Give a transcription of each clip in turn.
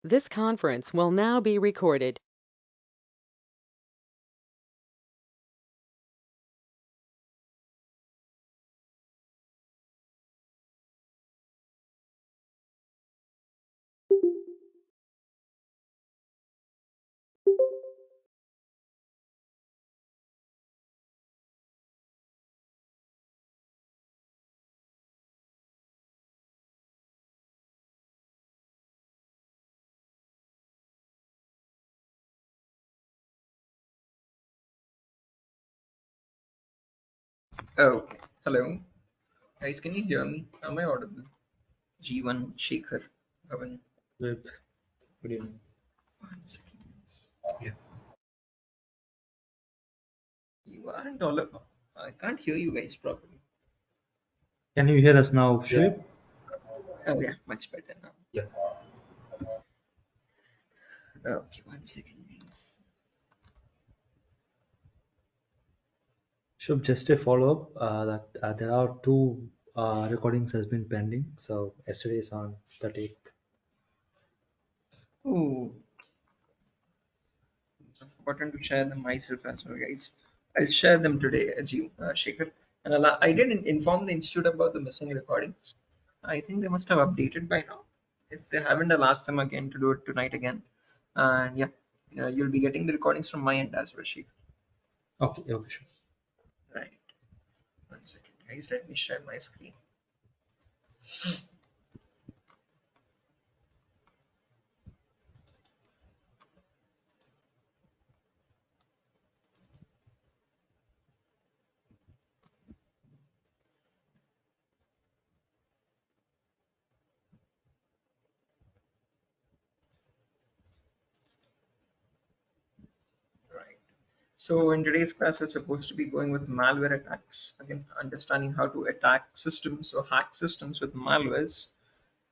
This conference will now be recorded. Oh, hello. Guys, can you hear me? Am I audible? G1 Shekhar Bhavan. Web. Good evening. One second. Yeah. You aren't audible. I can't hear you guys properly. Can you hear us now, Shoaib? Oh, yeah, much better now. Yeah. Okay, one second, please. Shoaib, just a follow-up that there are two recordings has been pending. So yesterday is on 30th. Oh, I've forgotten to share them myself as well, guys. I'll share them today, Shekhar. And I didn't inform the institute about the missing recordings. I think they must have updated by now. If they haven't, I'll ask them again to do it tonight again. And yeah, you'll be getting the recordings from my end as well, Shekhar. Okay, okay, sure. Right. One second, guys. Let me share my screen. Right. So in today's class, we're supposed to be going with malware attacks. Again, understanding how to attack systems or hack systems with malwares.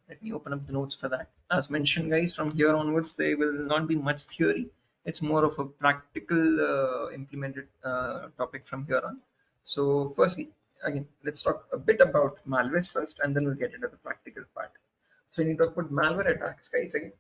Let me open up the notes for that. As mentioned, guys, from here onwards, there will not be much theory. It's more of a practical implemented topic from here on. So firstly, again, let's talk a bit about malwares first, and then we'll get into the practical part. So when you talk about malware attacks, guys, again,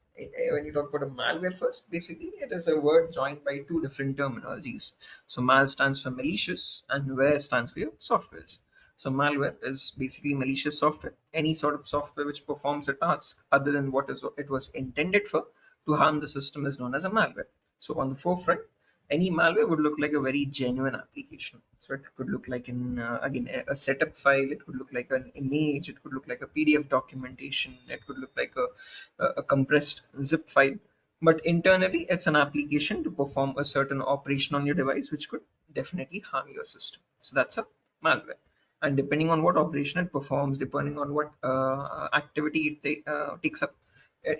when you talk about a malware first, basically it is a word joined by two different terminologies. So mal stands for malicious and ware stands for your softwares. So malware is basically malicious software, any sort of software which performs a task other than what is it was intended for to harm the system is known as a malware. So on the forefront, any malware would look like a very genuine application. So it could look like in again a setup file, it could look like an image, it could look like a PDF documentation, it could look like a compressed zip file. But internally, it's an application to perform a certain operation on your device, which could definitely harm your system. So that's a malware. And depending on what operation it performs, depending on what activity it takes up,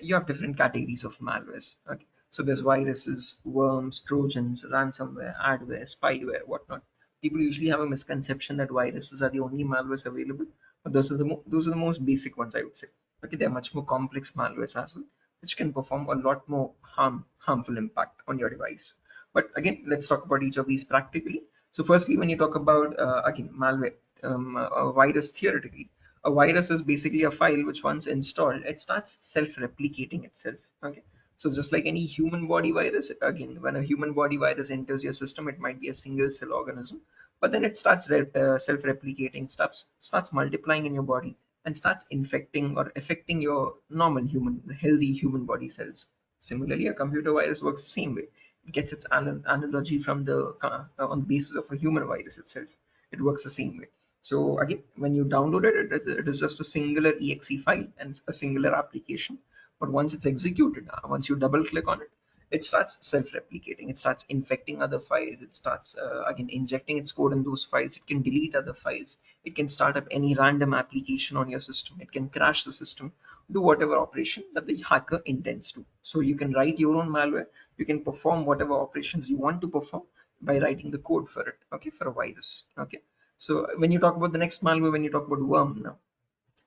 you have different categories of malwares. Okay, so there's viruses, worms, trojans, ransomware, adware, spyware, whatnot. People usually have a misconception that viruses are the only malwares available, but those are the most basic ones, I would say. Okay, they're much more complex malwares as well, which can perform a lot more harmful impact on your device. But again, let's talk about each of these practically. So firstly, when you talk about again malware, a virus theoretically, a virus is basically a file which once installed, it starts self-replicating itself. Okay, so just like any human body virus, again, when a human body virus enters your system, it might be a single cell organism, but then it starts self-replicating, starts multiplying in your body and starts infecting or affecting your normal human, healthy human body cells. Similarly, a computer virus works the same way. It gets its analogy from the on the basis of a human virus itself. It works the same way. So again, when you download it, it is just a singular exe file and a singular application. But once it's executed, once you double click on it, it starts self-replicating. It starts infecting other files. It starts again injecting its code in those files. It can delete other files. It can start up any random application on your system. It can crash the system, do whatever operation that the hacker intends to. So you can write your own malware. You can perform whatever operations you want to perform by writing the code for it. Okay, for a virus. Okay. So when you talk about the next malware, when you talk about worm now,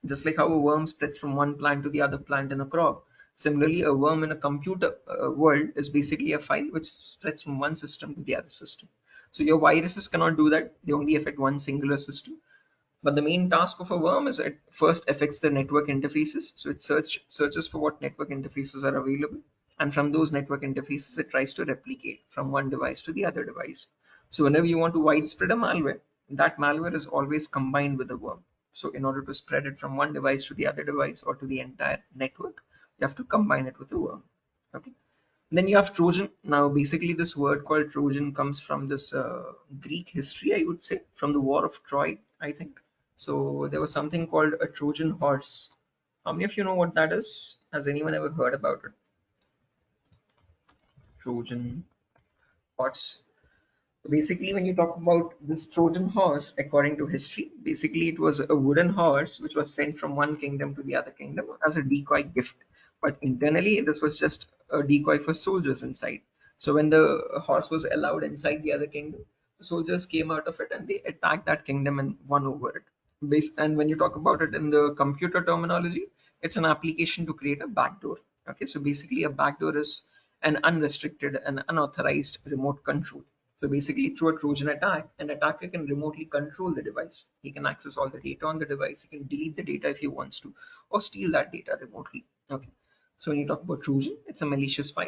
just like how a worm spreads from one plant to the other plant in a crop, similarly, a worm in a computer world is basically a file which spreads from one system to the other system. So your viruses cannot do that. They only affect one singular system. But the main task of a worm is it first affects the network interfaces. So it searches for what network interfaces are available. And from those network interfaces, it tries to replicate from one device to the other device. So whenever you want to widespread a malware, that malware is always combined with the worm. So in order to spread it from one device to the other device or to the entire network, you have to combine it with the worm. Okay. Then you have Trojan. Now, basically, this word called Trojan comes from this Greek history, I would say, from the War of Troy, I think. So there was something called a Trojan horse. How many of you know what that is? Has anyone ever heard about it? Trojan horse. Basically, when you talk about this Trojan horse, according to history, basically it was a wooden horse which was sent from one kingdom to the other kingdom as a decoy gift. But internally, this was just a decoy for soldiers inside. So when the horse was allowed inside the other kingdom, the soldiers came out of it and they attacked that kingdom and won over it. And when you talk about it in the computer terminology, it's an application to create a backdoor. Okay, so basically, a backdoor is an unrestricted and unauthorized remote control. So basically, through a Trojan attack, an attacker can remotely control the device. He can access all the data on the device. He can delete the data if he wants to, or steal that data remotely. Okay. So when you talk about Trojan, it's a malicious file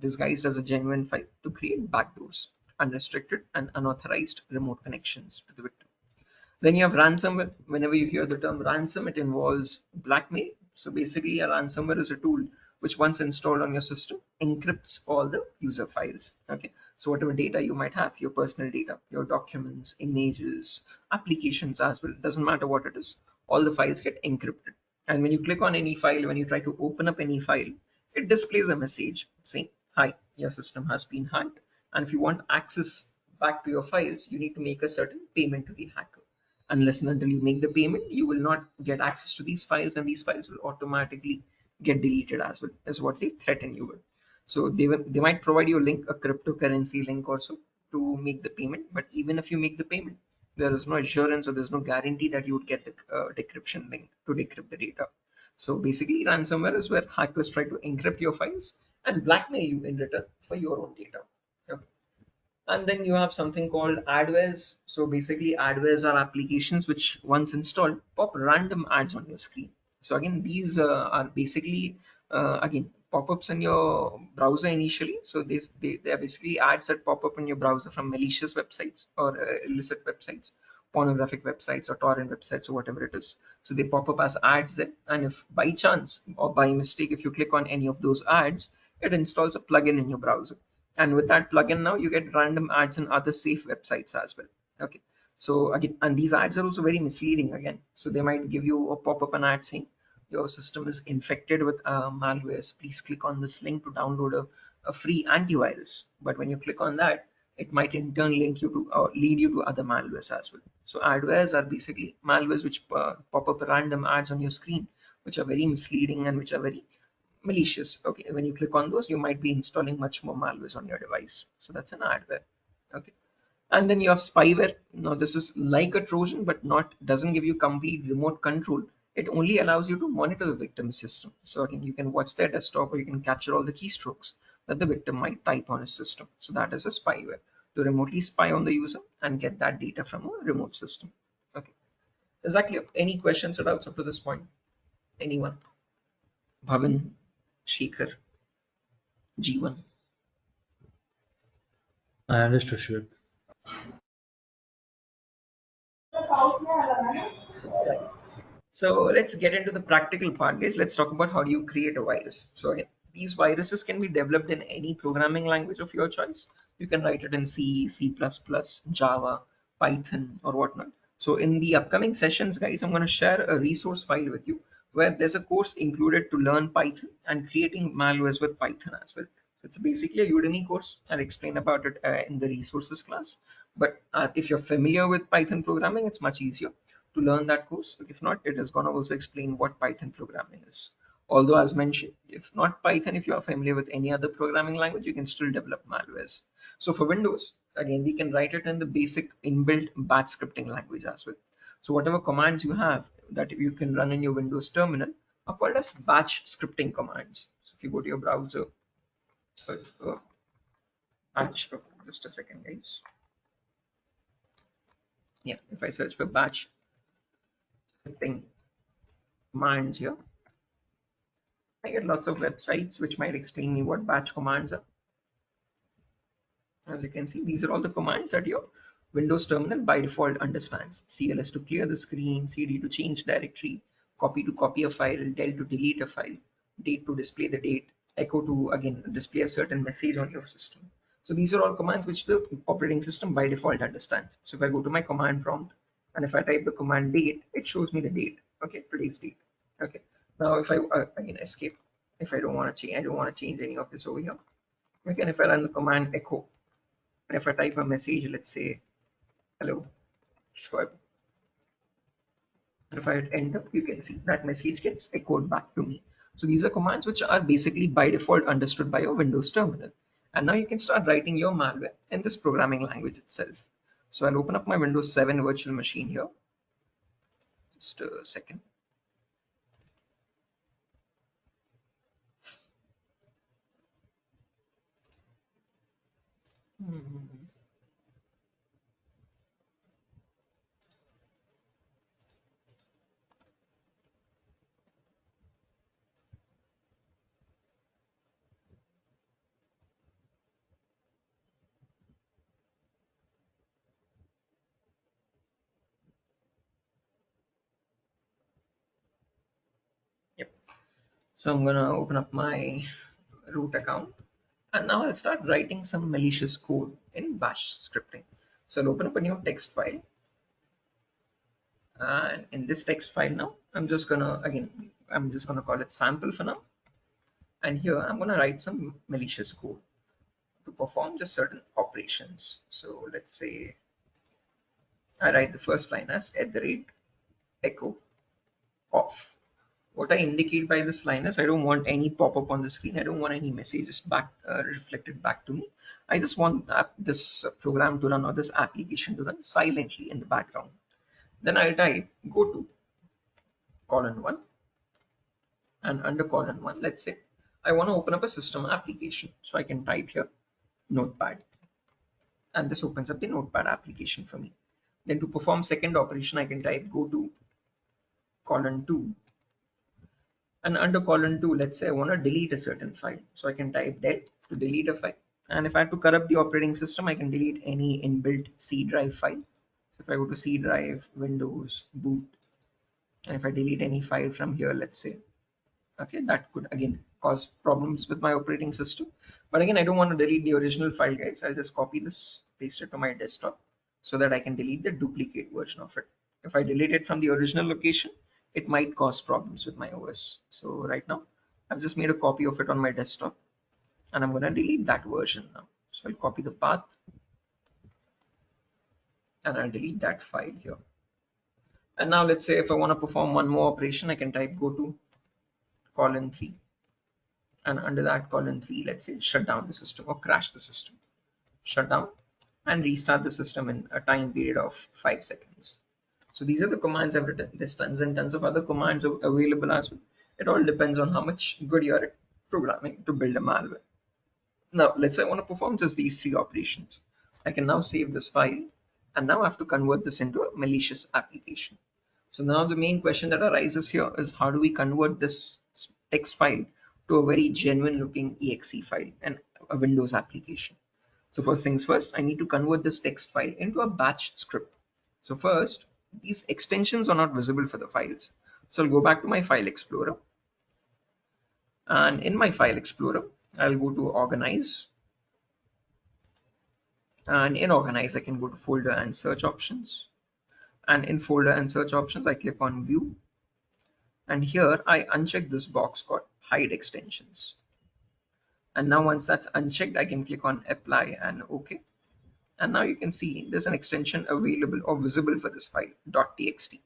disguised as a genuine file to create backdoors, unrestricted and unauthorized remote connections to the victim. Then you have ransomware. Whenever you hear the term ransom, it involves blackmail. So basically, a ransomware is a tool which, once installed on your system, encrypts all the user files. Okay, so whatever data you might have, your personal data, your documents, images, applications as well, doesn't matter what it is, all the files get encrypted. And when you click on any file, when you try to open up any file, it displays a message saying, "Hi, your system has been hacked, and if you want access back to your files, you need to make a certain payment to the hacker. Unless and until you make the payment, you will not get access to these files, and these files will automatically get deleted as well," is what they threaten you with. So they might provide you a link, a cryptocurrency link also, to make the payment. But even if you make the payment, there is no assurance or there's no guarantee that you would get the decryption link to decrypt the data. So basically, ransomware is where hackers try to encrypt your files and blackmail you in return for your own data. Okay. And then you have something called adwares. So basically, adwares are applications which, once installed, pop random ads on your screen. So again, these are basically again pop-ups in your browser initially. So they are basically ads that pop up in your browser from malicious websites or illicit websites, pornographic websites or torrent websites or whatever it is. So they pop up as ads then, and if by chance or by mistake, if you click on any of those ads, it installs a plugin in your browser, and with that plugin now you get random ads in other safe websites as well. Okay, so again, and these ads are also very misleading again. So they might give you a pop-up an ad saying your system is infected with malware, so please click on this link to download a free antivirus. But when you click on that, it might in turn link you to or lead you to other malwares as well. So adwares are basically malwares which pop up random ads on your screen, which are very misleading and which are very malicious. Okay, when you click on those, you might be installing much more malwares on your device. So that's an adware. Okay, and then you have spyware. Now this is like a Trojan, but not doesn't give you complete remote control. It only allows you to monitor the victim's system. So again, you can watch their desktop or you can capture all the keystrokes that the victim might type on his system. So that is a spyware, to remotely spy on the user and get that data from a remote system. Okay, exactly. Any questions or doubts up to this point? Anyone? Bhavan, Shekhar, Jeevan. I understood, sure. Right. So let's get into the practical part, guys. Let's talk about how do you create a virus. So again, these viruses can be developed in any programming language of your choice. You can write it in C, C++, Java, Python, or whatnot. So in the upcoming sessions, guys, I'm going to share a resource file with you where there's a course included to learn Python and creating malwares with Python as well. It's basically a Udemy course. I'll explain about it in the resources class. But if you're familiar with Python programming, it's much easier to learn that course. If not, it is going to also explain what Python programming is. Although, as mentioned, if not Python, if you are familiar with any other programming language, you can still develop malwares. So for Windows, again, we can write it in the basic inbuilt batch scripting language as well. So whatever commands you have that you can run in your Windows terminal are called as batch scripting commands. So if you go to your browser, search for batch, just a second, guys. Yeah, if I search for batch scripting commands here, I get lots of websites which might explain me what batch commands are. As you can see, these are all the commands that your Windows terminal by default understands. CLS to clear the screen, CD to change directory, copy to copy a file, del to delete a file, date to display the date, echo to again display a certain message on your system. So these are all commands which the operating system by default understands. So if I go to my command prompt and if I type the command date, it shows me the date. Okay, today's date. Okay. Now if I again escape, if I don't want to change, I don't want to change any of this over here. Okay, and if I run the command echo, and if I type a message, let's say, hello, Schwab, and if I hit enter, you can see that message gets echoed back to me. So these are commands which are basically by default understood by your Windows terminal. And now you can start writing your malware in this programming language itself. So I'll open up my Windows 7 virtual machine here. Just a second. Yep. So I'm gonna open up my root account, and now I'll start writing some malicious code in bash scripting. So I'll open up a new text file, and in this text file now I'm just gonna call it sample for now, and here I'm gonna write some malicious code to perform just certain operations. So let's say I write the first line as @echo off. What I indicate by this line is I don't want any pop-up on the screen. I don't want any messages back reflected back to me. I just want this program to run or this application to run silently in the background. Then I'll type go to colon 1, and under colon 1, let's say I want to open up a system application. So I can type here notepad, and this opens up the notepad application for me. Then to perform second operation, I can type go to colon 2, and under colon 2, let's say I want to delete a certain file. So I can type del to delete a file. And if I have to corrupt the operating system, I can delete any inbuilt C drive file. So if I go to C drive, Windows, boot, and if I delete any file from here, let's say, okay, that could again cause problems with my operating system. But again, I don't want to delete the original file, guys. I'll just copy this, paste it to my desktop so that I can delete the duplicate version of it. If I delete it from the original location, it might cause problems with my OS. So right now I've just made a copy of it on my desktop, and I'm going to delete that version now. So I'll copy the path and I'll delete that file here. And now let's say if I want to perform one more operation, I can type go to colon 3, and under that colon 3, let's say shut down the system or crash the system. Shut down and restart the system in a time period of 5 seconds. So these are the commands I've written. There's tons and tons of other commands available as well. It all depends on how much good you are at programming to build a malware. Now let's say I want to perform just these three operations. I can now save this file, and now I have to convert this into a malicious application. So now the main question that arises here is how do we convert this text file to a very genuine looking exe file and a Windows application. So first things first, I need to convert this text file into a batch script. So first, these extensions are not visible for the files. So I'll go back to my file explorer, and in my file explorer, I'll go to organize, and in organize I can go to folder and search options, and in folder and search options I click on view, and here I uncheck this box called hide extensions. And now once that's unchecked, I can click on apply and OK. And now you can see there's an extension available or visible for this file .txt.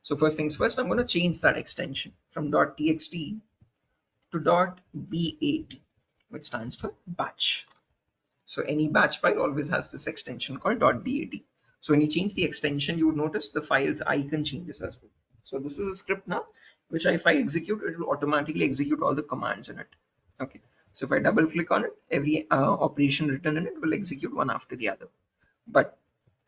So first things first, I'm going to change that extension from .txt to .bat, which stands for batch. So any batch file always has this extension called .bat. So when you change the extension, you would notice the file's icon changes as well. So this is a script now, which if I execute, it will automatically execute all the commands in it. Okay. So if I double click on it, every operation written in it will execute one after the other. But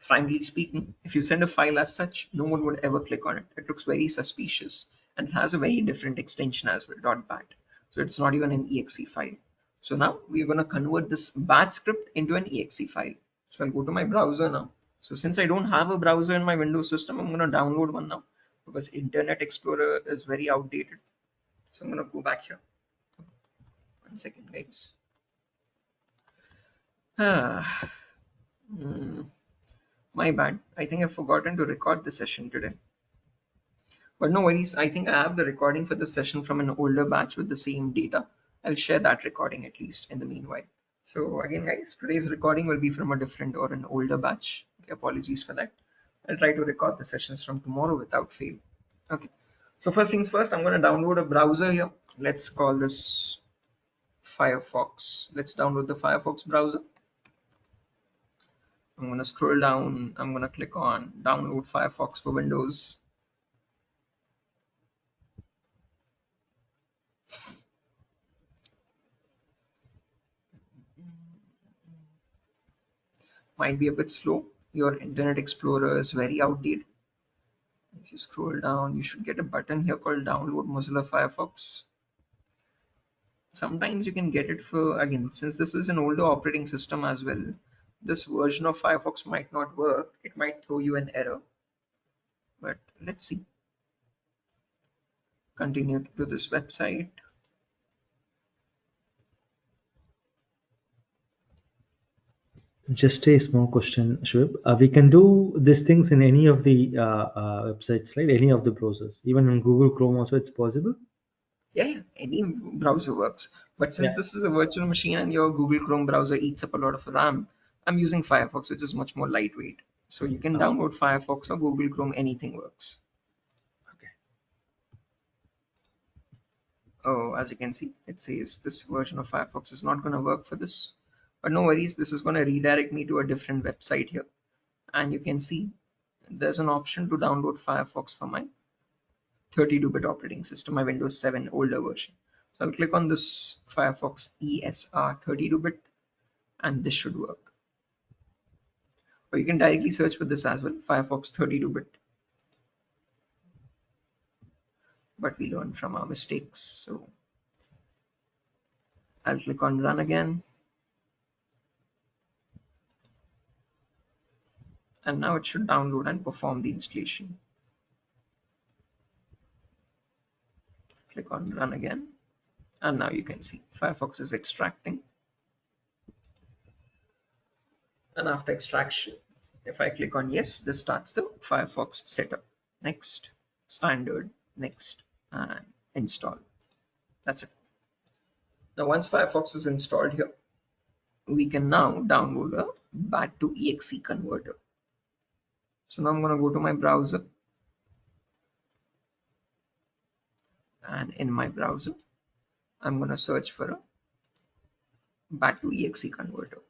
Frankly speaking, if you send a file as such, no one would ever click on it. It looks very suspicious and it has a very different extension as well, .bat. So it's not even an exe file. So now we're going to convert this batch script into an exe file. So I'll go to my browser now. So since I don't have a browser in my Windows system, I'm going to download one now because Internet Explorer is very outdated. So I'm going to go back here. 1 second, guys. My bad. I think I've forgotten to record the session today. But no worries, I think I have the recording for the session from an older batch with the same data. I'll share that recording at least in the meanwhile. So again guys, today's recording will be from a different or an older batch. Okay, apologies for that. I'll try to record the sessions from tomorrow without fail. Okay, so first things first, I'm going to download a browser here. Let's call this Firefox. Let's download the Firefox browser. I'm going to scroll down. I'm going to click on download Firefox for Windows. Might be a bit slow. Your Internet Explorer is very outdated. If you scroll down, you should get a button here called download Mozilla Firefox. Sometimes you can get it for, again, since this is an older operating system as well, this version of Firefox might not work. It might throw you an error. But let's see. Continue to this website. Just a small question, Shweb. We can do these things in any of the websites, right? Any of the browsers, even in Google Chrome also, it's possible. Yeah, any browser works. But since Yeah. this is a virtual machine and your Google Chrome browser eats up a lot of RAM, I'm using Firefox, which is much more lightweight. So you can Oh, download Firefox or Google Chrome, anything works. okay. Oh, as you can see, it says this version of Firefox is not going to work for this. But no worries, this is going to redirect me to a different website here. And you can see there's an option to download Firefox for my 32-bit operating system, my Windows 7 older version. So I'll click on this Firefox ESR 32-bit and this should work. Or you can directly search for this as well, Firefox 32-bit. But we learn from our mistakes. So I'll click on run again. And now it should download and perform the installation. Click on run again. And now you can see Firefox is extracting. And after extraction, if I click on yes, this starts the Firefox setup. Next, standard, next, and install. That's it. Now once Firefox is installed here, we can now download a BAT to exe converter. So now I'm going to go to my browser, and in my browser I'm going to search for a BAT to exe converter.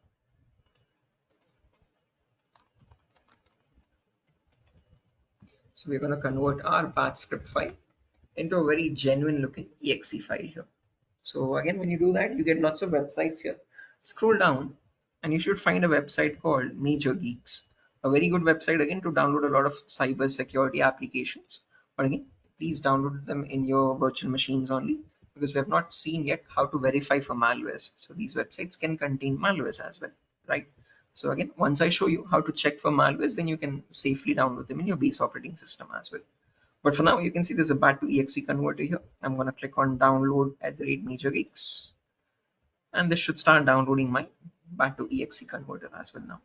So we're going to convert our BAT script file into a very genuine looking exe file here. So again, when you do that, you get lots of websites here. Scroll down and you should find a website called Major Geeks. A very good website again to download a lot of cyber security applications. But again, please download them in your virtual machines only, because we have not seen yet how to verify for malwares. So these websites can contain malwares as well, right? So again, once I show you how to check for malwares, then you can safely download them in your base operating system as well. But for now, you can see there's a BAT to exe converter here. I'm going to click on download at the rate Major Geeks. And this should start downloading my BAT to exe converter as well now.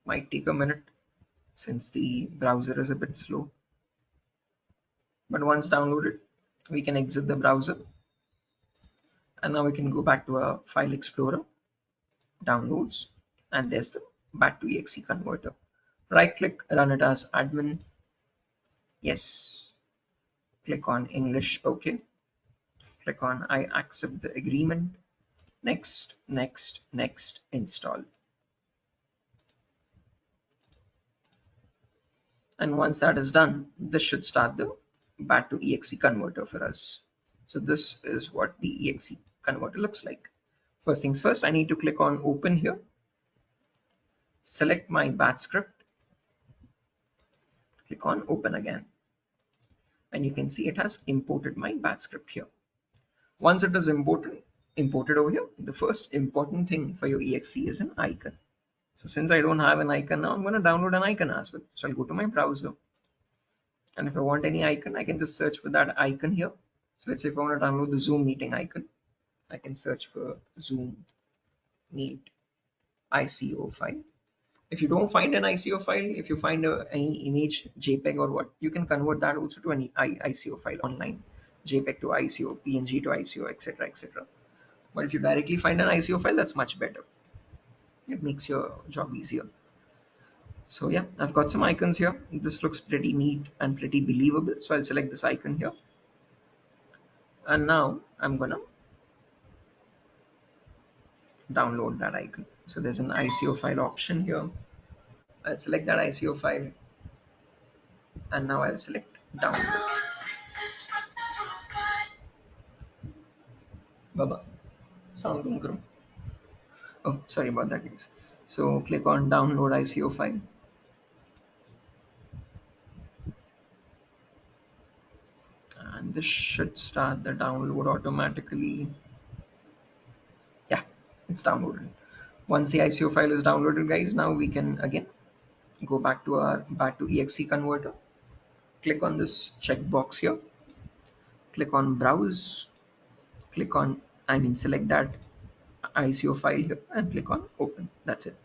Might take a minute since the browser is a bit slow. But once downloaded, we can exit the browser. And now we can go back to our file explorer, downloads, and there's the BAT to exe converter. Right click, run it as admin. Yes. Click on English, OK. Click on I accept the agreement. Next, next, next, install. And once that is done, this should start the BAT to exe converter for us. So this is what the exe converter looks like. First things first, I need to click on open here. select my batch script, click on open again, and you can see it has imported my batch script here. Once it is imported over here, the first important thing for your exe is an icon. So since I don't have an icon now, I'm going to download an icon as well. So I'll go to my browser, and if I want any icon, I can just search for that icon here. So let's say if I want to download the Zoom meeting icon, I can search for Zoom Meet ICO file. If you don't find an ICO file, if you find any image JPEG or what, you can convert that also to an ICO file online, JPEG to ICO, PNG to ICO, etc., etc. But if you directly find an ICO file, that's much better. It makes your job easier. So yeah, I've got some icons here. This looks pretty neat and pretty believable. So I'll select this icon here. And now I'm gonna download that icon. So there's an ICO file option here. I'll select that ICO file, and now I'll select download. Baba, sound kung karo. Oh, sorry about that, guys. So click on download ICO file, and this should start the download automatically. Yeah, it's downloaded. Once the ICO file is downloaded, guys, now we can again go back to exe converter. Click on this checkbox here. Click on browse. Click on, select that ICO file here and click on open. That's it.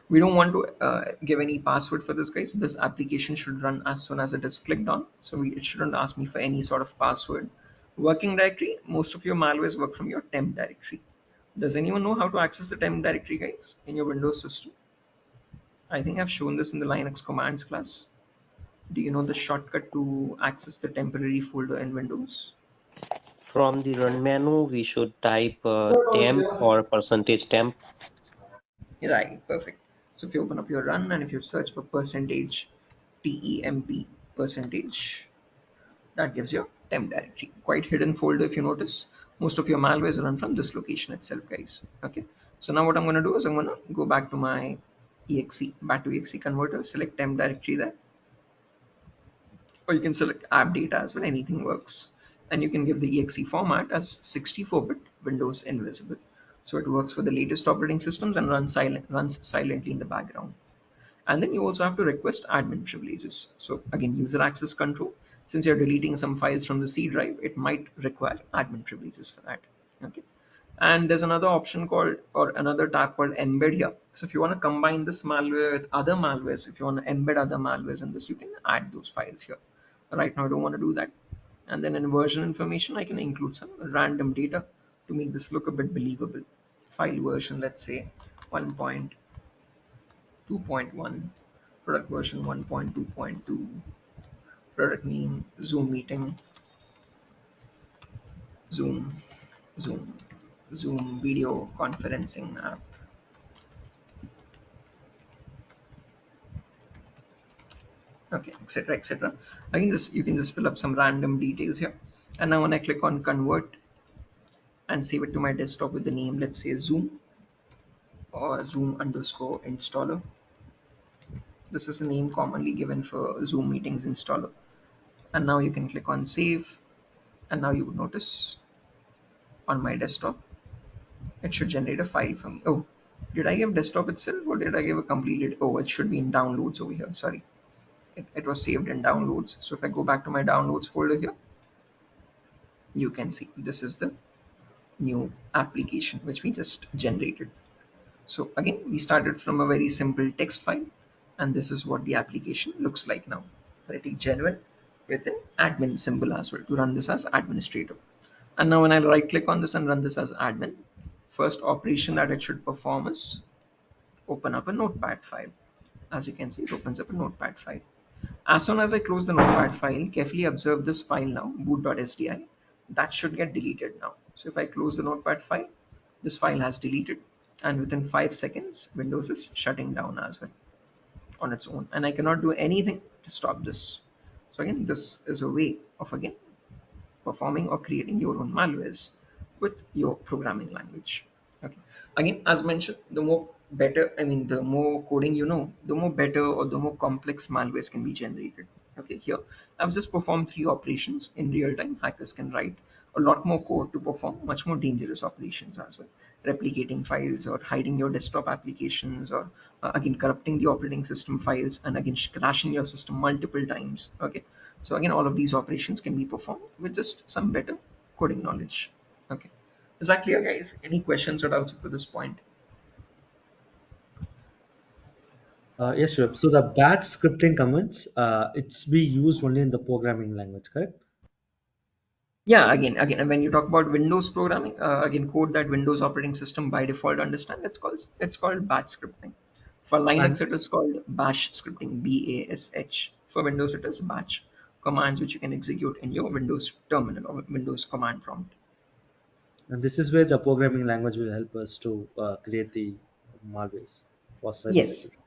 We don't want to give any password for this, guys. This application should run as soon as it is clicked on. So it shouldn't ask me for any sort of password. Working directory, most of your malwares work from your temp directory. Does anyone know how to access the temp directory, guys, in your Windows system? I think I've shown this in the Linux commands class. Do you know the shortcut to access the temporary folder in Windows? From the run menu, we should type temp or %temp. Right, perfect. So if you open up your run and if you search for percentage temp percentage, that gives you a temp directory. Quite hidden folder if you notice. Most of your malwares run from this location itself, guys. Okay. So now what I'm going to do is I'm going to go back to my back to exe converter, select temp directory there, or you can select app data as well. Anything works, and you can give the exe format as 64-bit Windows invisible. So it works for the latest operating systems and runs silently in the background. And then you also have to request admin privileges. So again, user access control. Since you're deleting some files from the C drive, it might require admin privileges for that. Okay. And there's another option called, or another tab called embed here. So if you want to combine this malware with other malwares, if you want to embed other malwares in this, you can add those files here. Right now I don't want to do that. And then in version information, I can include some random data to make this look a bit believable. File version, let's say 1.2.1, product version 1.2.2, product name Zoom meeting, Zoom, Zoom, Zoom video conferencing app. Okay, etc., etc. I can just, you can just fill up some random details here. And now when I click on convert and save it to my desktop with the name, let's say Zoom or Zoom underscore installer. This is the name commonly given for Zoom meetings installer. And now you can click on save, and now you would notice on my desktop it should generate a file for me. Oh, did I give desktop itself or did I give a completed? Oh, it should be in downloads over here. Sorry, it was saved in downloads. So if I go back to my downloads folder here, you can see this is the new application which we just generated. So again, we started from a very simple text file, and this is what the application looks like now. Pretty genuine, with an admin symbol as well to run this as administrator. And now when I right click on this and run this as admin, first operation that it should perform is open up a notepad file. As you can see, it opens up a notepad file. As soon as I close the notepad file, carefully observe this file now, boot.sdi. That should get deleted now. So if I close the notepad file, this file has deleted, and within 5 seconds, Windows is shutting down as well on its own, and I cannot do anything to stop this. So again, this is a way of again performing or creating your own malwares with your programming language. Okay. Again, as mentioned, the more better, I mean, the more coding you know, the more better or the more complex malwares can be generated. Okay, here I've just performed three operations in real time. Hackers can write a lot more code to perform much more dangerous operations as well. Replicating files or hiding your desktop applications or again corrupting the operating system files and again crashing your system multiple times. Okay, so again, all of these operations can be performed with just some better coding knowledge. Okay. Is that clear, guys? Any questions or doubts up to this point? Yes, sure. So the batch scripting commands, it's be used only in the programming language, correct? Yeah, again, and when you talk about Windows programming, again, code that Windows operating system by default understand, it's called batch scripting. For Linux, And, it is called bash scripting, BASH. For Windows, it is batch commands which you can execute in your Windows terminal or Windows command prompt. and this is where the programming language will help us to create the malwares for Yes, cybersecurity.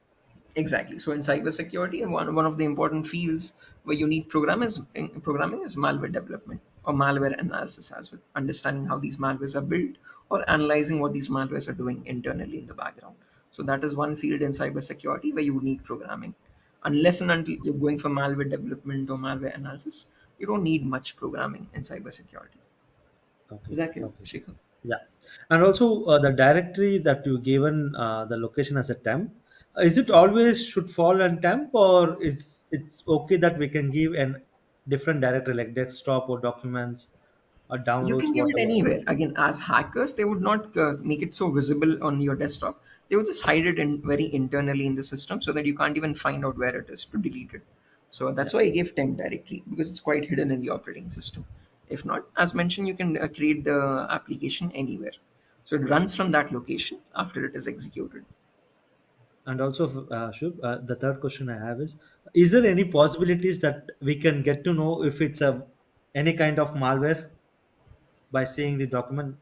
exactly. So in cybersecurity, one of the important fields where you need programming is malware development or malware analysis as well. Understanding how these malwares are built or analyzing what these malwares are doing internally in the background. So that is one field in cybersecurity where you need programming. Unless and until you're going for malware development or malware analysis, you don't need much programming in cybersecurity. Is Okay, that clear, okay. Shikhar? Yeah. And also the directory that you given the location as a temp, is it always should fall on temp, or is it's okay that we can give an different directory like desktop or documents or You downloads, can give it whatever? anywhere. Again, as hackers, they would not make it so visible on your desktop. They would just hide it in very internally in the system so that you can't even find out where it is to delete it. So Yeah. that's why I gave temp directory because it's quite hidden in the operating system. If not, as mentioned, you can create the application anywhere. So it runs from that location after it is executed. And also, Shubh, the third question I have is there any possibilities that we can get to know if it's a any kind of malware by seeing the document?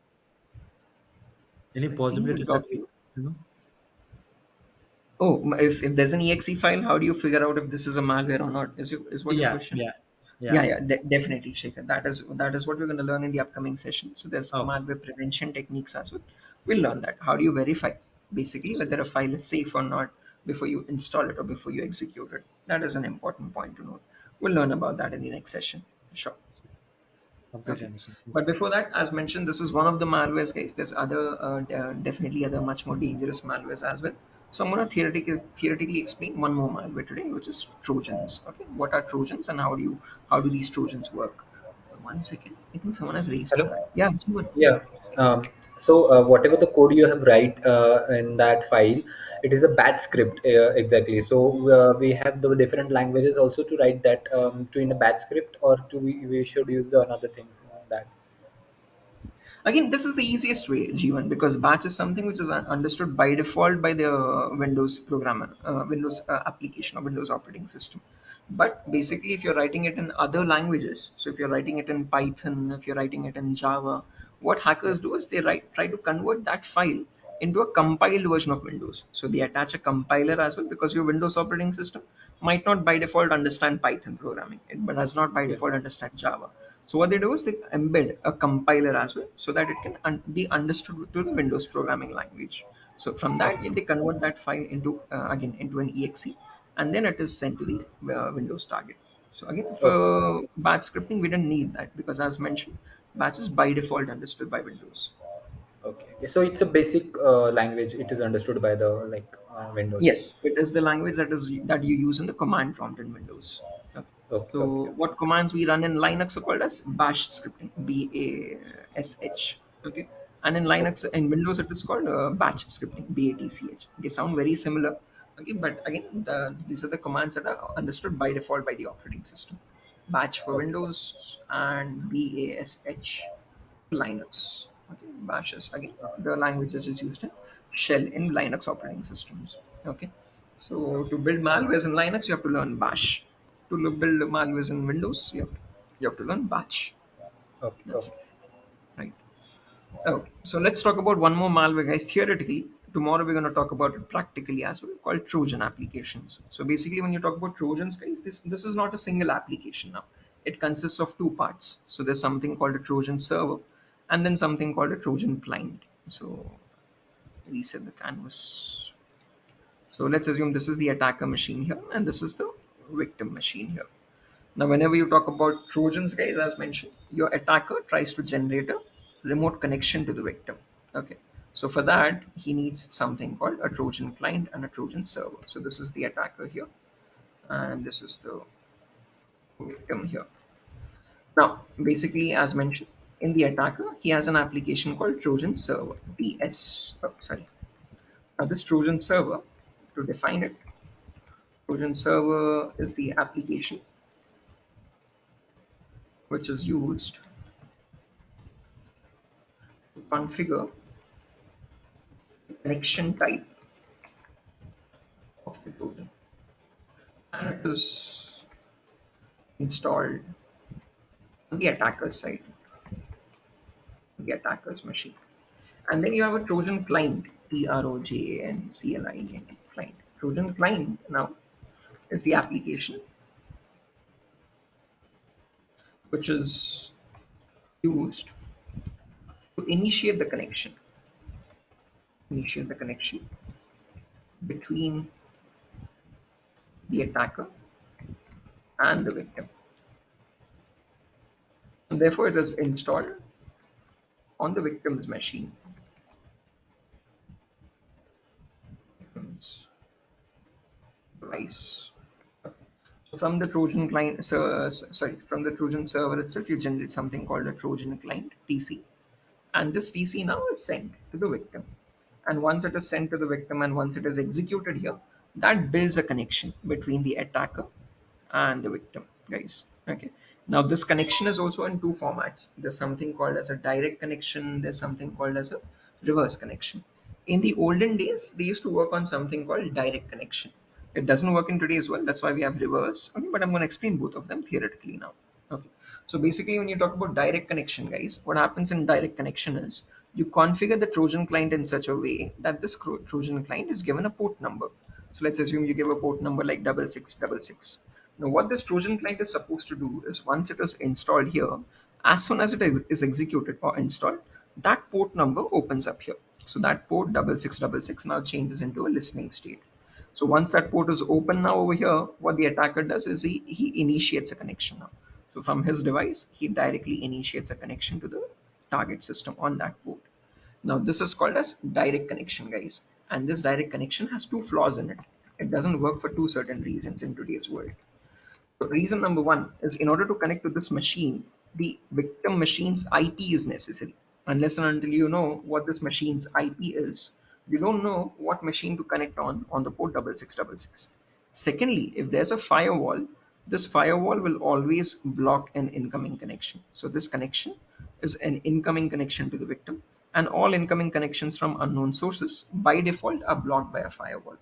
Any By seeing the possibilities that we, document. you know? Oh, if there's an exe file, how do you figure out if this is a malware or not? Is what your Yeah, question? yeah, yeah. Yeah, definitely, Shekhar. That is what we're going to learn in the upcoming session. So there's Okay. malware prevention techniques as well. We'll learn that. How do you verify basically whether a file is safe or not before you install it or before you execute it? That is an important point to note. We'll learn about that in the next session. Sure. Completely Okay. understand. But Okay. before that, as mentioned, this is one of the malwares, guys. There's definitely other much more dangerous malwares as well. So I'm going to theoretically explain one more malware today, which is Trojans. Okay, what are Trojans and how do these Trojans work? One second, I think someone has raised Hello. their hand. Yeah, someone. Yeah. Whatever the code you have write in that file, it is a batch script exactly. So we have the different languages also to write that to in a batch script, or we should use the another things in that. Again, this is the easiest way, G1, because batch is something which is understood by default by the Windows programmer, Windows application or Windows operating system. But basically, if you're writing it in other languages, so if you're writing it in Python, if you're writing it in Java, what Yeah. hackers do is they try to convert that file into a compiled version of Windows. So they attach a compiler as well because your Windows operating system might not by default understand Python programming, it does not by Yeah. default understand Java. So what they do is they embed a compiler as well so that it can be understood to the Windows programming language. So from that Okay. they convert that file into again into an exe, and then it is sent to the Windows target. So again, Okay. for batch scripting we don't need that because as mentioned, batch is by default understood by Windows. Okay. So it's a basic language. It is understood by the Windows. Yes, it is the language that you use in the command prompt in Windows. Okay. Okay. Okay. So what commands we run in Linux are called as bash scripting, BASH. Okay, and in Linux in Windows it is called batch scripting, BATCH. They sound very similar. Okay, but again, these are the commands that are understood by default by the operating system. Batch for Okay. Windows and BASH Linux. Okay, Bash is again the language which is used in shell in Linux operating systems. Okay, so to build malwares in Linux, you have to learn Bash. To build malwares in Windows, you have to learn Bash. Okay. That's it, Okay. right? Okay, so let's talk about one more malware, guys. Theoretically, tomorrow we're going to talk about it practically as well, called Trojan applications. So basically, when you talk about Trojans, guys, this is not a single application now. It consists of two parts. So there's something called a Trojan server, and then something called a Trojan client. So reset the canvas. So let's assume this is the attacker machine here and this is the victim machine here. Now, whenever you talk about Trojans, guys, as mentioned, your attacker tries to generate a remote connection to the victim. Okay. So for that, he needs something called a Trojan client and a Trojan server. So this is the attacker here, and this is the victim here. Now, basically, as mentioned, in the attacker, he has an application called Trojan server, TS. Oh, sorry. Now, this Trojan server, to define it, Trojan server is the application which is used to configure the connection type of the Trojan, and it is installed on the attacker's side, the attacker's machine. And then you have a Trojan client, TROJANCLIENT client. Trojan client now is the application which is used to initiate the connection between the attacker and the victim. And therefore, it is installed on the victim's machine. Victim's device. So from the Trojan client, from the Trojan server itself, you generate something called a Trojan client (TC), and this TC now is sent to the victim. And once it is sent to the victim, and once it is executed here, that builds a connection between the attacker and the victim, guys. Okay. Now this connection is also in two formats. There's something called as a direct connection. There's something called as a reverse connection. In the olden days, they used to work on something called direct connection. It doesn't work in today as well. That's why we have reverse. Okay, but I'm going to explain both of them theoretically now. Okay. So basically, when you talk about direct connection, guys, what happens in direct connection is you configure the Trojan client in such a way that this Trojan client is given a port number. So let's assume you give a port number like 6666. Now, what this Trojan client is supposed to do is once it is installed here, as soon as it is executed or installed, that port number opens up here. So that port 6666 now changes into a listening state. So once that port is open now over here, what the attacker does is he initiates a connection now. So from his device, he directly initiates a connection to the target system on that port. Now this is called as direct connection, guys. And this direct connection has two flaws in it. It doesn't work for two certain reasons in today's world. So reason number one is in order to connect to this machine, the victim machine's IP is necessary. Unless and until you know what this machine's IP is, you don't know what machine to connect on the port 6666. Secondly, if there's a firewall, this firewall will always block an incoming connection. So this connection is an incoming connection to the victim, and all incoming connections from unknown sources by default are blocked by a firewall.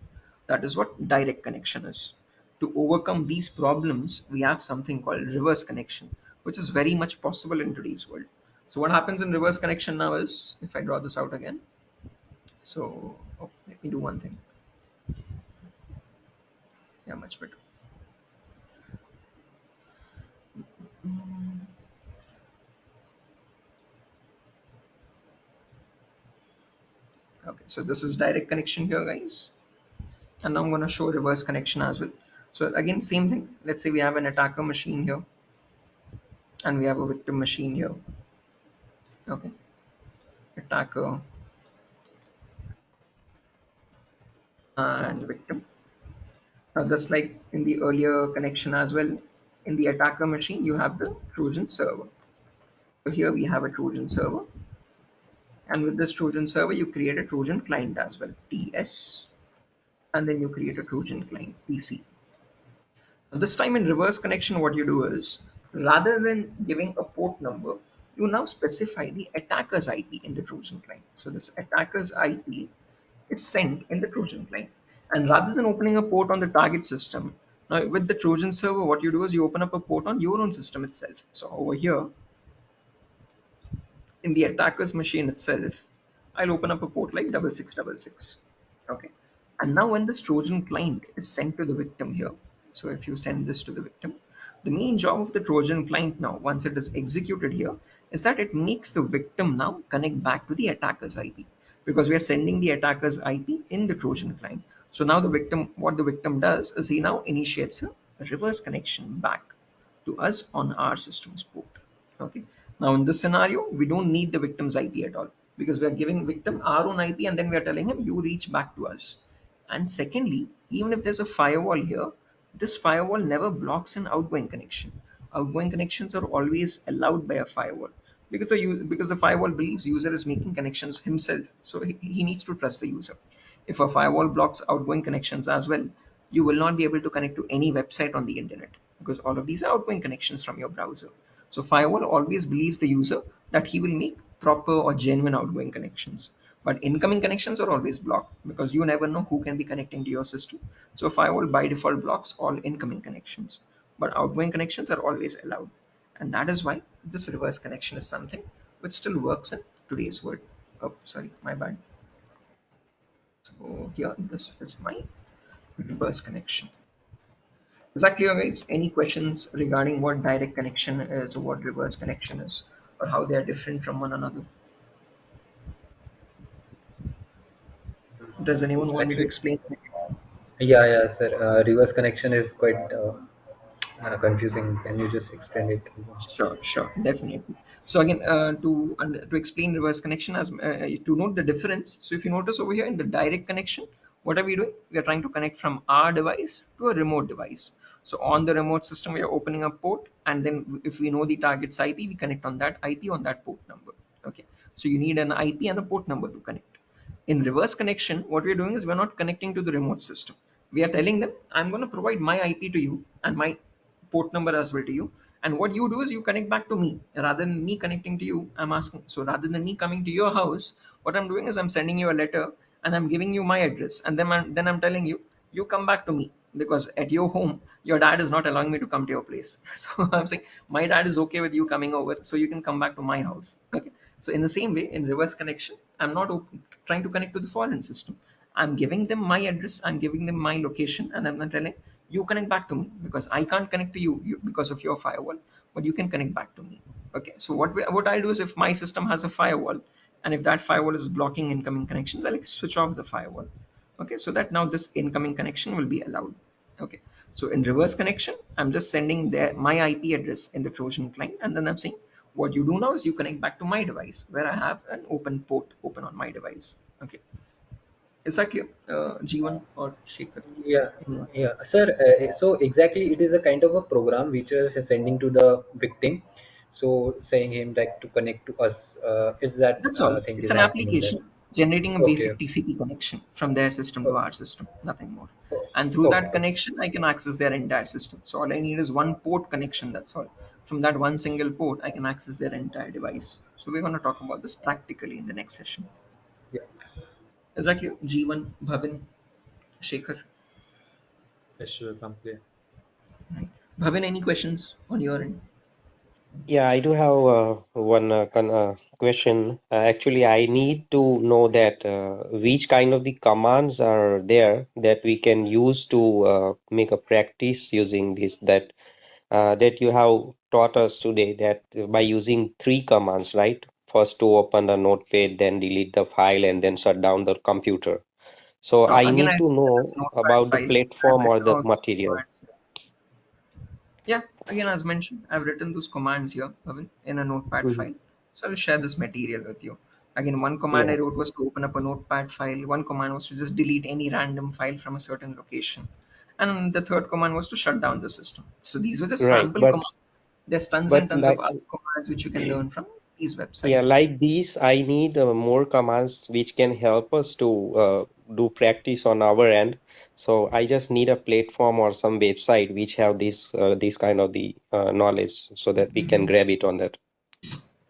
That is what direct connection is. To overcome these problems, we have something called reverse connection, which is very much possible in today's world. So what happens in reverse connection now is, if I draw this out again, so let me do one thing. Yeah, much better. Okay, so this is direct connection here, guys. And now I'm going to show reverse connection as well. So again, same thing. Let's say we have an attacker machine here and we have a victim machine here. Okay, attacker and victim. Now just like in the earlier connection as well, in the attacker machine, you have the Trojan server. So here we have a Trojan server. And with this Trojan server, you create a Trojan client as well, TS. And then you create a Trojan client, TC. This time in reverse connection, what you do is rather than giving a port number, you now specify the attacker's IP in the Trojan client. So this attacker's IP is sent in the Trojan client. And rather than opening a port on the target system, now with the Trojan server, what you do is you open up a port on your own system itself. So over here, in the attacker's machine itself, I'll open up a port like 6666. Okay. And now when this Trojan client is sent to the victim here, so if you send this to the victim, the main job of the Trojan client now, once it is executed here, is that it makes the victim now connect back to the attacker's IP. because we are sending the attacker's IP in the Trojan client. So now the victim, what the victim does is he now initiates a reverse connection back to us on our system's port. Okay. Now in this scenario, we don't need the victim's IP at all, because we are giving victim our own IP and then we are telling him you reach back to us. And secondly, even if there's a firewall here, this firewall never blocks an outgoing connection. Outgoing connections are always allowed by a firewall, because the firewall believes user is making connections himself, so he needs to trust the user. If a firewall blocks outgoing connections as well, you will not be able to connect to any website on the internet, because all of these are outgoing connections from your browser. So firewall always believes the user that he will make proper or genuine outgoing connections. But incoming connections are always blocked, because you never know who can be connecting to your system. So firewall by default blocks all incoming connections, but outgoing connections are always allowed. And that is why this reverse connection is something which still works in today's world. Oh, sorry, my bad. So here, this is my reverse connection. Is that clear, guys? Any questions regarding what direct connection is or what reverse connection is, or how they are different from one another? Does anyone want me to Actually, explain? yeah, sir. Reverse connection is quite confusing. Can you just explain it again? Sure, definitely. So again, to explain reverse connection, as to note the difference. So if you notice over here in the direct connection, what are we doing? We are trying to connect from our device to a remote device. So on the remote system, we are opening a port, and then if we know the target's IP, we connect on that IP on that port number. Okay. So you need an IP and a port number to connect. In reverse connection, what we're doing is we're not connecting to the remote system. We are telling them, I'm going to provide my IP to you and my port number as well to you. And what you do is you connect back to me rather than me connecting to you. I'm asking, so rather than me coming to your house, what I'm doing is I'm sending you a letter and I'm giving you my address. And then I'm telling you, you come back to me, because at your home, your dad is not allowing me to come to your place. So I'm saying, my dad is okay with you coming over, so you can come back to my house. Okay. So in the same way, in reverse connection, I'm not trying to connect to the foreign system. I'm giving them my address, I'm giving them my location, and I'm not telling you connect back to me, because I can't connect to you because of your firewall, but you can connect back to me. Okay. So what I'll do is, if my system has a firewall, and if that firewall is blocking incoming connections, I'll switch off the firewall. Okay. So that now this incoming connection will be allowed. Okay. So in reverse connection, I'm just sending my IP address in the Trojan client, and then I'm saying, what you do now is you connect back to my device where I have an open port open on my device. Okay. Is that clear, G1 or Shekhar? Yeah, Anyone? yeah, sir. So exactly, it is a kind of a program which is sending to the victim, so saying him like to connect to us. Is that That's all. thing It's is an happening in that? application generating a Okay. basic TCP connection from their system to Oh, our system, nothing more. oh, And through that okay. connection, I can access their entire system. So all I need is one port connection. That's all. From that one single port, I can access their entire device. So we're going to talk about this practically in the next session. Yeah. Is that clear? G1, Bhavin, Shekhar. Yes, sure, complete. Right. Bhavin, any questions on your end? Yeah, I do have one question. Actually, I need to know that which kind of the commands are there that we can use to make a practice using this, that you have taught us today, that by using three commands, right? First to open the notepad, then delete the file, and then shut down the computer. So I Again, need I to have this know notepad about the file. I've platform or written the all those material. commands. Yeah, again, as mentioned, I've written those commands here, Bhavin, in a notepad Mhm. file. So I'll share this material with you. Again, one command I Yeah, wrote was to open up a notepad file. One command was to just delete any random file from a certain location. And the third command was to shut down the system. So these were the right. sample commands. There's tons and But tons of like other commands which you can learn from these Yeah, websites. like these, I need more commands which can help us to do practice on our end. So I just need a platform or some website which have this kind of the knowledge so that we can grab it on that.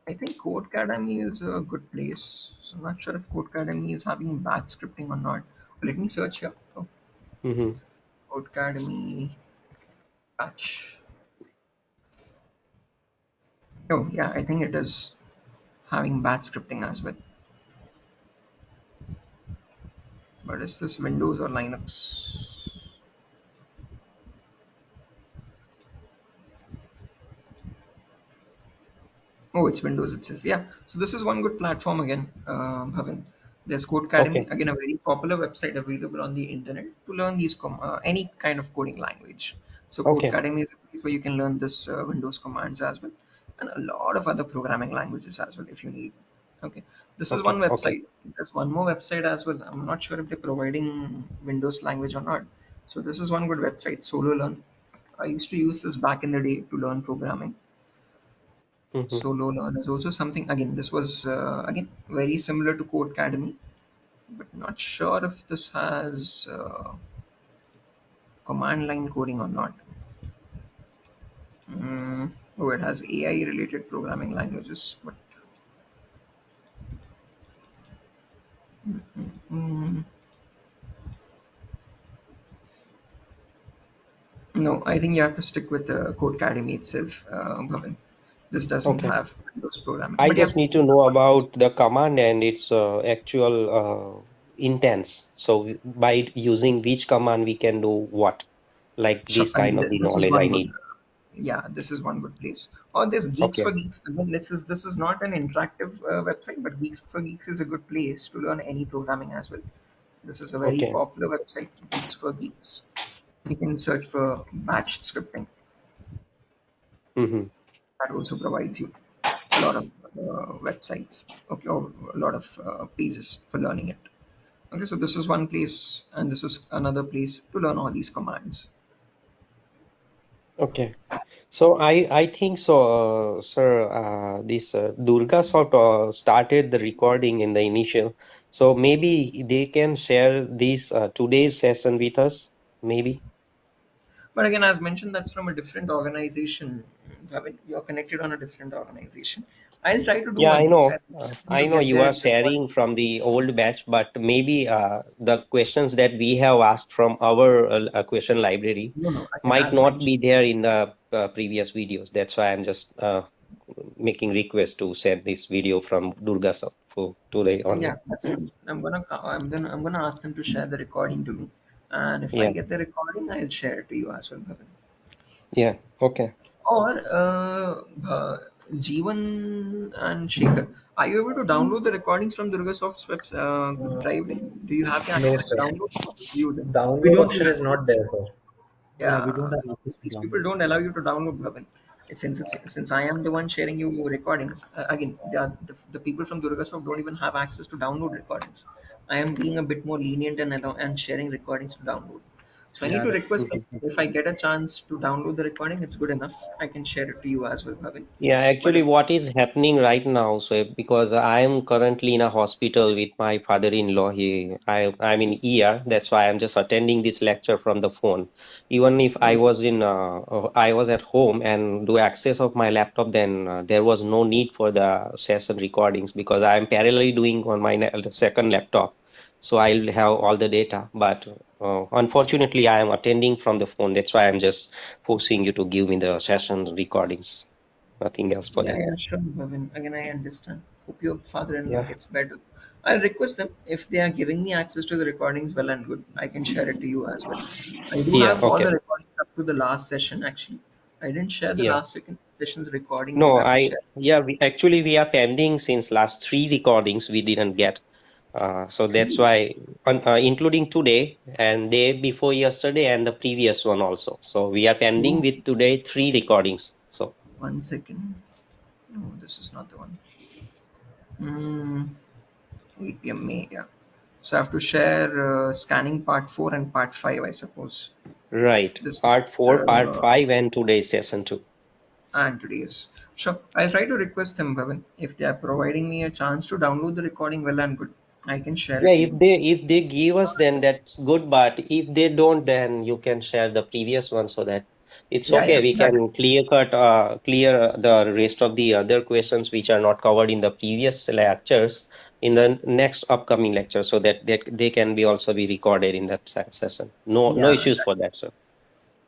I think Code Academy is a good place. So I'm not sure if Code Academy is having batch scripting or not. Let me search here. Oh, Hmm. Code Academy batch. Oh, yeah, I think it is having batch scripting as well. But is this Windows or Linux? Oh, it's Windows itself. Yeah. So this is one good platform again, Bhavin. There's Code Academy, Okay. again a very popular website available on the internet to learn these any kind of coding language. So Code Okay. Academy is a place where you can learn this Windows commands as well, and a lot of other programming languages as well if you need. Okay, this is Okay. one Okay. website. There's one more website as well. I'm not sure if they're providing Windows language or not. So this is one good website, Solo Learn. I used to use this back in the day to learn programming. Hmm. Solo Learn is also something. Again, this was again very similar to Code Academy, but not sure if this has command line coding or not. Oh, it has AI related programming languages, but mm, no, I think you have to stick with the Code Academy itself, Bhavin. This doesn't Okay. have Windows programming, I but yeah, just need to know about the command and its actual intents. So by using which command we can do what? Like sure. this Again, kind of the this is knowledge I one good. need. Yeah, this is one good place. Or there's Geeks Okay. for Geeks. Again, this is not an interactive website, but Geeks for Geeks is a good place to learn any programming as well. This is a very Okay. popular website, Geeks for Geeks. You can search for batch scripting. Hmm. That also provides you a lot of websites, okay, or a lot of pages for learning it. Okay, so this is one place, and this is another place to learn all these commands. Okay. So I think so, sir. This Durga sort of started the recording in the initial. So maybe they can share this today's session with us. Maybe. But again, as mentioned, that's from a different organization. Bhavin. You're connected on a different organization. I'll try to do Yeah, one I thing. know. I'll request them I to know get you their are recording. sharing from the old batch, but maybe the questions that we have asked from our question library No, no. Again, might as not mentioned. be there in the previous videos. That's why I'm just making request to send this video from Durga sir for today Yeah, only. that's fine. I'm gonna ask them to share the recording to me, and if I Yeah, get the recording, I'll share it to you as well, Bhavin. yeah, okay. Or Jeevan and Shekhar, are you able to download the recordings from Durgasoft's drive link? Do you have the No, access to sir. download or view them? We Download don't have option is access. not there, sir. Yeah, we Yeah, don't have access to these people download. don't allow you to download Bhavan. Since I am the one sharing you recordings, again, the people from Durgasoft don't even have access to download recordings. I am being a bit more lenient and sharing recordings to download. So I need Yeah, to that request them. Mhm. If I get a chance to download the recording, it's good enough. I can share it to you as well, Bhavin. Yeah, But actually, if what is happening right now? So, because I am currently in a hospital with my father-in-law, I'm in ER. That's why I'm just attending this lecture from the phone. Even if I was I was at home and do access of my laptop, then there was no need for the session recordings because I am parallelly doing on my second laptop. So I'll have all the data. But unfortunately, I am attending from the phone. That's why I'm just forcing you to give me the session recordings. Nothing else for Yeah, that. yeah, sure, Bhavin. Again, I understand. Hope your father-in-law Yeah. gets better. I'll request them if they are giving me access to the recordings. Well and good. I can share it to you as well. I do Yeah. have all the Okay. recordings up to the last session. Actually, I didn't share the Yeah. last second session's recording. No, You'll have to share. yeah, we are pending since last three recordings we didn't get. So that's Three. why, including today and day before yesterday and the previous one also. So we are pending Oh, with today three recordings. So 1 second. No, this is not the one. Mm, 8 p.m. May. Yeah. So I have to share scanning part 4 and part 5, I suppose. right, This part is four, part five, and today's session two. and today's. Sure, I'll try to request them, Bhavin. If they are providing me a chance to download the recording, well and good. I can share Yeah, it to you. if they give us, then that's good. But if they don't, then you can share the previous one so that it's Yeah, okay. yeah, We that can clear the rest of the other questions which are not covered in the previous lectures in the next upcoming lecture, so that they can be also be recorded in that session. No yeah, issues for that, sir.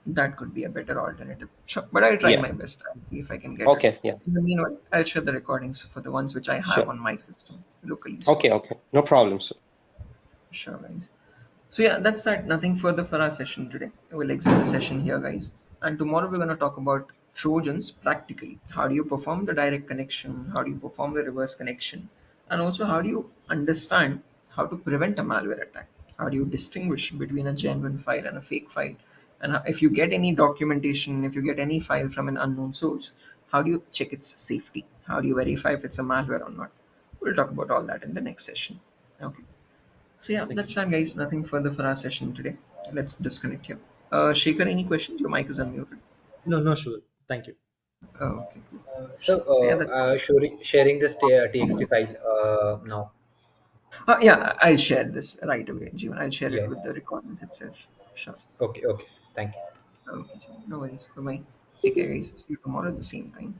that could be a better alternative. Sure, but I'll try Yeah. my best. I'll see if I can get it. Okay. Yeah. In the meanwhile, I'll share the recordings for the ones which I have Sure. on my system locally stored. Okay. Okay. No problem, sir. Sure, guys. So yeah, that's that. Nothing further for our session today. We'll exit the session here, guys. And tomorrow we're going to talk about Trojans practically. How do you perform the direct connection? How do you perform the reverse connection? And also, how do you understand how to prevent a malware attack. How do you distinguish between a genuine file and a fake file? And if you get any documentation, if you get any file from an unknown source, how do you check its safety? How do you verify if it's a malware or not? We'll talk about all that in the next session. Okay. So yeah, Thank you. that's done, guys. Nothing further for our session today. Let's disconnect here. Shaker, any questions? Your mic is unmuted. No, no, sure. Thank you. Okay, cool. So, Sure. So yeah, that's all. sharing this TXT file now. Yeah, I'll share this right away, Jeevan. I'll share it Yeah. with the recordings itself. Sure. Okay. Okay. Thank you. Okay, Jeevan. No worries. Bye bye. Take care, guys. See you tomorrow at the same time.